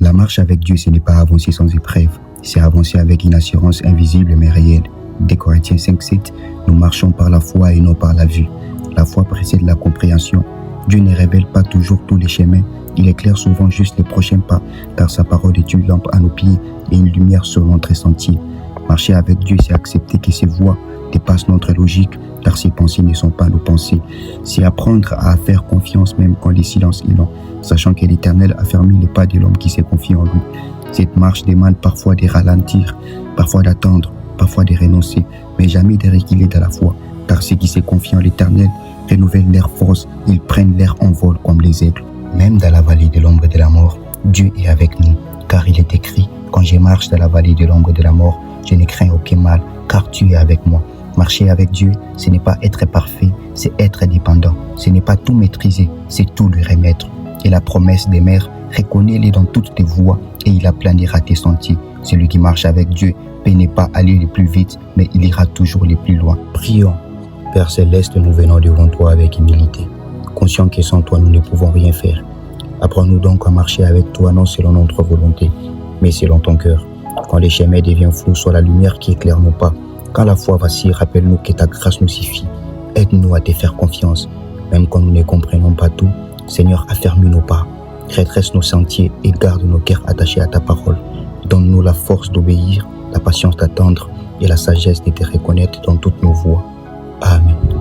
La marche avec Dieu, ce n'est pas avancer sans épreuve, c'est avancer avec une assurance invisible mais réelle. Des Corinthiens 5:7, nous marchons par la foi et non par la vue. La foi précède la compréhension. Dieu ne révèle pas toujours tous les chemins, il éclaire souvent juste les prochains pas, car sa parole est une lampe à nos pieds et une lumière sur notre sentier. Marcher avec Dieu, c'est accepter que ses voies dépassent notre logique, car ses pensées ne sont pas nos pensées. C'est apprendre à faire confiance même quand les silences est long, sachant que l'Éternel a fermé les pas de l'homme qui s'est confié en lui. Cette marche demande parfois de ralentir, parfois d'attendre, parfois de renoncer, mais jamais de reculer dans la foi, car ceux qui se confient en l'Éternel renouvellent leur force, ils prennent leur envol comme les aigles. Même dans la vallée de l'ombre de la mort, Dieu est avec nous, car il est écrit, quand je marche dans la vallée de l'ombre de la mort, je ne crains aucun mal, car tu es avec moi. Marcher avec Dieu, ce n'est pas être parfait, c'est être dépendant. Ce n'est pas tout maîtriser, c'est tout lui remettre. Et la promesse des mères, reconnais-les dans toutes tes voies et il aplanira tes sentiers. Celui qui marche avec Dieu peine pas aller le plus vite, mais il ira toujours le plus loin. Prions. Père Céleste, nous venons devant toi avec humilité, conscients que sans toi nous ne pouvons rien faire. Apprends-nous donc à marcher avec toi, non selon notre volonté, mais selon ton cœur. Quand les chemins deviennent flous, sois la lumière qui éclaire nos pas. Quand la foi vacille, rappelle-nous que ta grâce nous suffit. Aide-nous à te faire confiance, même quand nous ne comprenons pas tout. Seigneur, affermis nos pas, redresse nos sentiers et garde nos cœurs attachés à ta parole. Donne-nous la force d'obéir, la patience d'attendre et la sagesse de te reconnaître dans toutes nos voies. Amen.